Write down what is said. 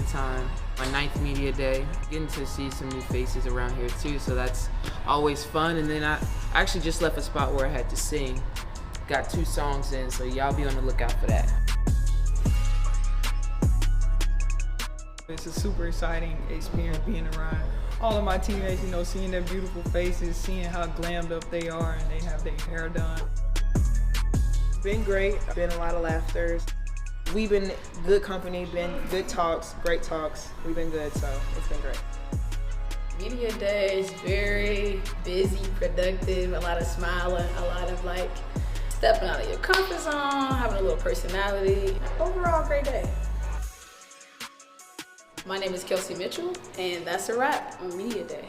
time. My 9th media day, getting to see some new faces around here too, so that's always fun. And then I actually just left a spot where I had to sing. Got 2 songs in, so y'all be on the lookout for that. It's a super exciting experience being around all of my teammates, you know, seeing their beautiful faces, seeing how glammed up they are and they have their hair done. Been great, been a lot of laughter. We've been good company, been good talks, great talks. We've been good, so it's been great. Media day is very busy, productive, a lot of smiling, a lot of like stepping out of your comfort zone, having a little personality. Overall, great day. My name is Kelsey Mitchell, and that's a wrap on Media Day.